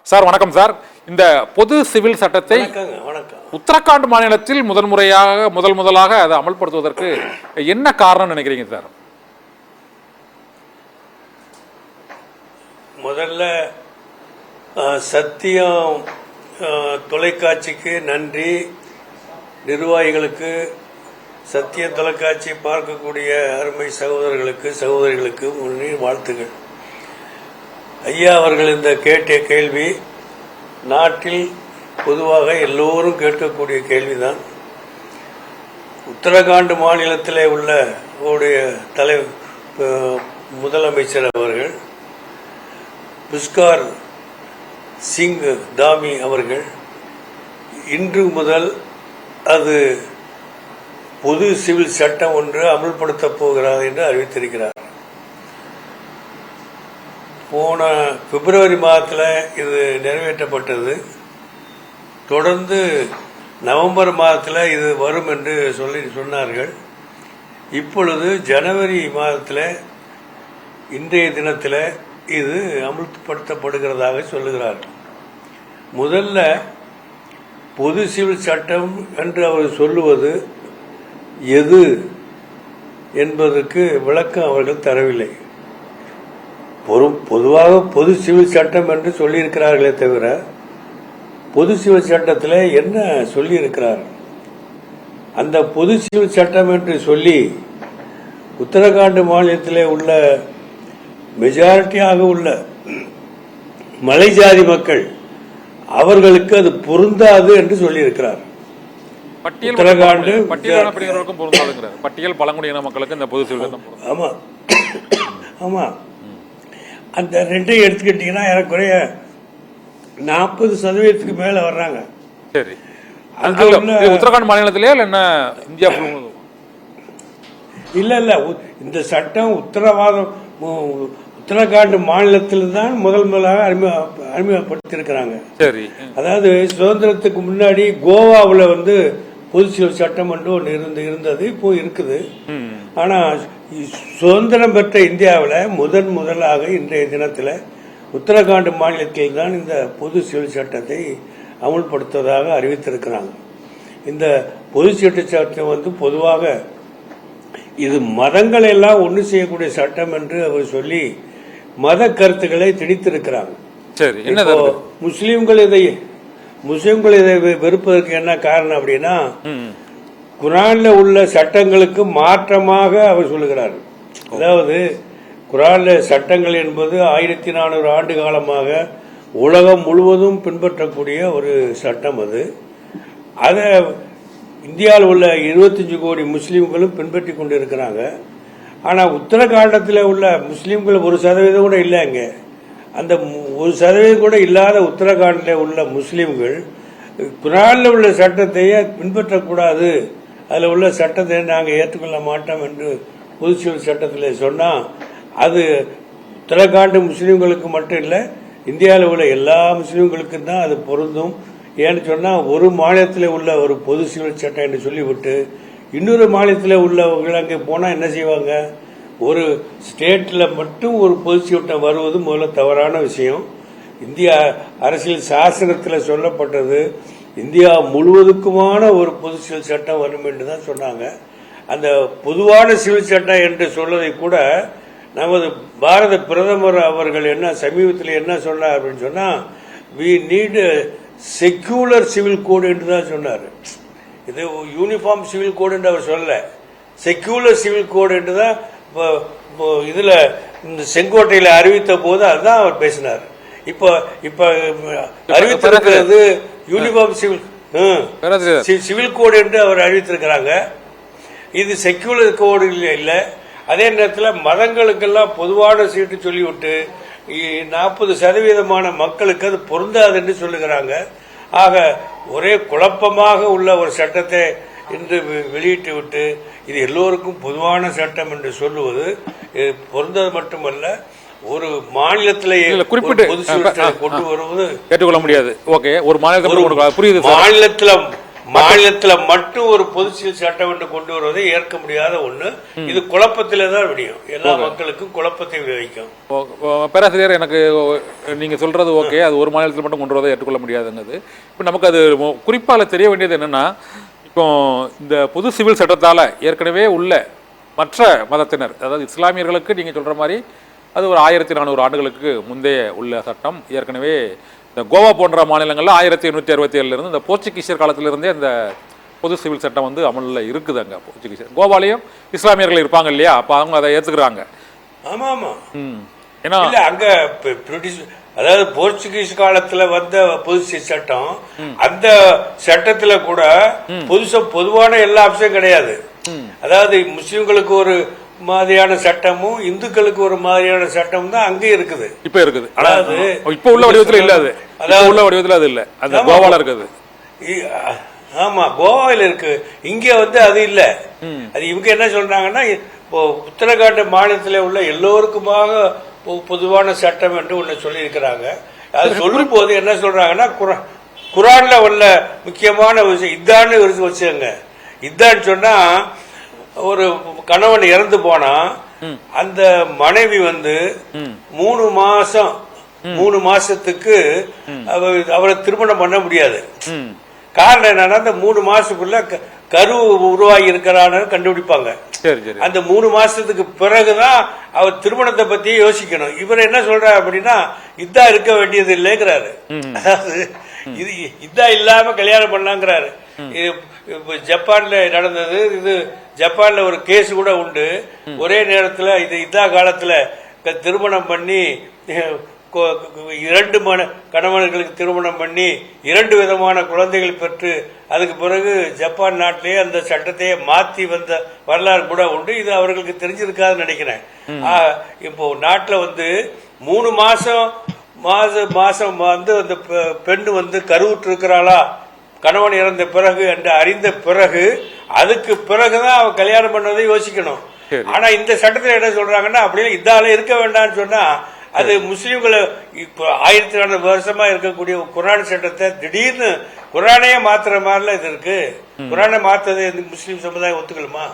Sir வணக்கம் sir. இந்த பொது சிவில் சட்டத்தை உத்தரகாண்ட் மாநிலத்தில் முதலாக அதை அமல்படுத்துவதற்கு என்ன காரணம் நினைக்கிறீங்க சார்? முதல்ல சத்தியம் தொலைக்காட்சிக்கு நன்றி, நிர்வாகிகளுக்கு, சத்திய தொலைக்காட்சி பார்க்கக்கூடிய அருமை சகோதரிகளுக்கு முன்னே வாழ்த்துகள். ஐயா அவர்கள் இந்த கேட்ட கேள்வி நாட்டில் பொதுவாக எல்லோரும் கேட்கக்கூடிய கேள்விதான். உத்தரகாண்ட் மாநிலத்திலே உள்ள முதலமைச்சர் அவர்கள் புஷ்கர் சிங் தாமி அவர்கள் இன்று முதல் அது பொது சிவில் சட்டம் ஒன்று அமல்படுத்தப் போகிறார் என்று அறிவித்திருக்கிறார். போன பிப்ரவரி மாதத்தில் இது நிறைவேற்றப்பட்டது. தொடர்ந்து நவம்பர் மாதத்தில் இது வரும் என்று சொன்னார்கள். இப்பொழுது ஜனவரி மாதத்தில் இன்றைய தினத்தில் இது அமல்படுத்தப்படுகிறதாக சொல்லுகிறார்கள். முதல்ல பொது சிவில் சட்டம் என்று அவர் சொல்லுவது எது என்பதற்கு விளக்கம் அவர்கள் தரவில்லை. பொதுவாக பொது சிவில் சட்டம் என்று சொல்லியிருக்கிறார்களே தவிர பொது சிவில் சட்டத்தில் என்ன சொல்லியிருக்கிறார்கள்? அந்த பொது சிவில் சட்டம் என்று சொல்லி உத்தரகாண்ட் மாநிலத்திலே உள்ள மெஜாரிட்டியாக உள்ள மலை ஜாதி மக்கள் அவர்களுக்கு அது பொருந்தாது என்று சொல்லியிருக்கிறார். உத்தரகாண்ட் பட்டியல் பழங்குடியின மக்களுக்கு இந்த பொது சிவில் ஆமா ஆமா அந்த ரெண்டையும் எடுத்துக்கிட்டீங்கன்னா ஏறக்குறைய 40% மேல வர்றாங்க. சரி, உத்தரகாண்ட் மாநிலத்திலே என்ன இந்தியா இல்ல இந்த சட்டம் உத்தரகாண்ட் மாநிலத்தில் தான் முதலாக அறிமுகப்படுத்தியிருக்கிறாங்க. சரி, அதாவது சுதந்திரத்துக்கு முன்னாடி கோவாவில் பொது சிவில் சட்டம் என்று ஒன்று இருந்தது, இப்போ இருக்குது. ஆனா சுதந்திரம் பெற்ற இந்தியாவில் முதலாக இன்றைய தினத்தில் உத்தரகாண்ட் மாநிலத்தில் தான் இந்த பொது சிவில் சட்டத்தை அமுல்படுத்துவதாக அறிவித்திருக்கிறாங்க. இந்த பொது சிவில் சட்டம் பொதுவாக இது மதங்கள் எல்லாம் ஒன்று செய்யக்கூடிய சட்டம் என்று அவர் சொல்லி மத கருத்துக்களை திணித்திருக்கிறாங்க. முஸ்லிம்கள் இதை வெறுப்பதற்கு என்ன காரணம் அப்படின்னா, குரான்ல உள்ள சட்டங்களுக்கு மாற்றமாக அவர் சொல்லுகிறார். அதாவது குரான்ல சட்டங்கள் என்பது 1400 ஆண்டு காலமாக உலகம் முழுவதும் பின்பற்றக்கூடிய ஒரு சட்டம். அதை இந்தியாவில் உள்ள 25 கோடி முஸ்லீம்களும் பின்பற்றி கொண்டிருக்கிறாங்க. ஆனால் உத்தரகாண்டத்தில் உள்ள முஸ்லீம்கள் 1% கூட இல்லை. அங்கே அந்த 1% கூட இல்லாத உத்தரகாண்டில் உள்ள முஸ்லீம்கள் குரானில் உள்ள சட்டத்தையே பின்பற்றக்கூடாது, அதில் உள்ள சட்டத்தை நாங்கள் ஏற்றுக்கொள்ள மாட்டோம் என்று பொது சிவில் சட்டத்தில் சொன்னால் அது உத்தரகாண்ட் முஸ்லீம்களுக்கு மட்டும் இல்லை, இந்தியாவில் உள்ள எல்லா முஸ்லீம்களுக்கும் தான் அது பொருந்தும். ஏன்னு சொன்னால் ஒரு மாநிலத்தில் உள்ள ஒரு பொது சிவில் சட்டம் என்று சொல்லிவிட்டு இன்னொரு மாநிலத்தில் உள்ளவர்கள் அங்கே போனால் என்ன செய்வாங்க? ஒரு ஸ்டேட்டில் மட்டும் ஒரு பொது சட்டம் வருவது முதல்ல தவறான விஷயம். இந்தியா அரசியல் சாசனத்தில் சொல்லப்பட்டது இந்தியா முழுவதுக்குமான ஒரு பொது சிவில் சட்டம் வரும் என்று தான் சொன்னாங்க. அந்த பொதுவான சிவில் சட்டம் என்று சொல்வதை கூட நமது பாரத பிரதமர் அவர்கள் சமீபத்தில் என்ன சொன்னார் அப்படின்னு சொன்னா, we need secular civil code என்று தான் சொன்னார். இது யூனிஃபார்ம் சிவில் கோடு என்று அவர் சொல்ல, செக்யூலர் சிவில் கோடு என்று தான் இதுல இந்த செங்கோட்டையில அறிவித்த போது அதுதான் அவர் பேசினார். இப்ப அறிவித்திருக்கிறது யூனிஃபார்ம் சிவில் கோடு என்று அவர் அறிவித்திருக்கிறாங்க. இது செக்யூலர் கோடு இல்லை. அதே நேரத்தில் மதங்களுக்கெல்லாம் பொதுவான சீட்டு சொல்லிவிட்டு 40% மக்களுக்கு அது பொருந்தாது என்று சொல்லுகிறாங்க. ஆக ஒரே குழப்பமாக உள்ள ஒரு சட்டத்தை இன்று வெளியிட்டு விட்டு இது எல்லோருக்கும் பொதுவான சட்டம் என்று சொல்லுவது பொருந்தது மட்டுமல்ல, ஒரு மாநிலத்திலேயே கொண்டு வருவது ஏற்றுக்கொள்ள முடியாது. ஓகே, ஒரு மாநிலத்தில் மாநிலத்துல மட்டும் ஒரு பொது சிவில் சட்டம் என்று கொண்டு வருவதை ஏற்க முடியாத ஒண்ணு. இது குழப்பத்திலே தான் விடியும், எல்லா மக்களுக்கும் குழப்பத்தை விளைவிக்கும். பேராசிரியர், எனக்கு நீங்க சொல்றது ஓகே, அது ஒரு மாநிலத்தில் மட்டும் கொண்டு வரதை ஏற்றுக்கொள்ள முடியாதுங்கிறது. இப்போ நமக்கு அது குறிப்பாக தெரிய வேண்டியது என்னன்னா, இப்போ இந்த பொது சிவில் சட்டத்தால ஏற்கனவே உள்ள மற்ற மதத்தினர், அதாவது இஸ்லாமியர்களுக்கு நீங்க சொல்ற மாதிரி அது ஒரு 1400 ஆண்டுகளுக்கு முந்தைய உள்ள சட்டம். ஏற்கனவே இந்த கோவா போன்ற மாநிலங்களில் 1867 இருந்து இந்த போர்ச்சுகீசியர் காலத்திலிருந்தே இந்த பொது சிவில் சட்டம் வந்து அமலில் இருக்குது. அங்கே போர்ச்சுகீசியர் கோவாலையும் இஸ்லாமியர்கள் இருப்பாங்க இல்லையா, அப்போ அவங்க அதை ஏற்றுக்கிறாங்க. ஆமா ஆமா. ஏன்னா அங்க பிரிட்டிஷ், அதாவது போர்ச்சுகீஸ் காலத்துல வந்த பொது சிவில் சட்டம், அந்த சட்டத்துல கூட பொதுவான எல்லா அம்சம் கிடையாது. அதாவது முஸ்லிம்களுக்கு ஒரு மாதிரியான சட்டமும் இந்துக்களுக்கு ஒரு மாதிரியான சட்டமும் தான் அங்கே இருக்குது. இப்ப இருக்குது, அதாவது இப்ப உள்ள வடிவத்தில் இல்ல, அது அதாவது உள்ள வடிவத்தில் அது இல்ல, அது கோவால இருக்குது. ஆமா, கோவாவில் இருக்கு, இங்க வந்து அது இல்ல. அது இவங்க என்ன சொல்றாங்கன்னா, இப்போ உத்தரகாண்ட் மாநிலத்தில் உள்ள எல்லோருக்குமாக பொதுவான சட்டம் என்று ஒண்ணு சொல்லி இருக்கிறாங்க. அது சொல்லும் போது என்ன சொல்றாங்கன்னா, குரான்ல உள்ள முக்கியமான விஷயம் இதான்னு வச்சுங்க. இதான்னு சொன்னா, ஒரு கணவன் இறந்து போனா அந்த மனைவி வந்து 3 மாசத்துக்கு அவரை திருமணம் பண்ண முடியாது. காரணம் என்னன்னா, அந்த 3 மாசத்துக்குள்ள கரு உருவாகி இருக்கிறான்னு கண்டுபிடிப்பாங்க. அந்த 3 மாசத்துக்கு பிறகுதான் அவர் திருமணத்தை பத்தி யோசிக்கணும். இவர் என்ன சொல்றாரு அப்படின்னா, இதா இருக்க வேண்டியது இல்லைங்கிறாரு. அதாவது இது இதா இல்லாம கல்யாணம் பண்ணலாங்கிறாரு. ஜப்பான்ல நடந்தது இது. ஜப்பான்ல ஒரு கேஸ் கூட உண்டு. ஒரே நேரத்தில் இது இதா காலத்துல திருமணம் பண்ணி 2 கணவன்களுக்கு திருமணம் பண்ணி 2 விதமான குழந்தைகள் பெற்று அதுக்கு பிறகு ஜப்பான் நாட்டிலேயே அந்த சட்டத்தையே மாத்தி வந்த வரலாறு கூட உண்டு. இது அவர்களுக்கு தெரிஞ்சிருக்காதுன்னு நினைக்கிறேன். இப்போ நாட்டில் வந்து 3 மாசம் வந்து அந்த பெண் வந்து கருவுற்று இருக்கிறாளா கணவன் இறந்த பிறகு என்று அறிந்த பிறகு அதுக்கு பிறகுதான் அவ கல்யாணம் பண்ணதை யோசிக்கணும். ஆனா இந்த சட்டத்தில் என்ன சொல்றாங்கன்னா, அப்படியே இதால இருக்க வேண்டாம்னு சொன்னா அது முஸ்லீம்களை இப்போ 1400 வருஷமா இருக்கக்கூடிய குரான் சட்டத்தை திடீர்னு குரானையே மாத்துற மாதிரில இது இருக்கு. குரானை மாத்தது முஸ்லீம் சமுதாயம் ஒத்துக்கலுமா?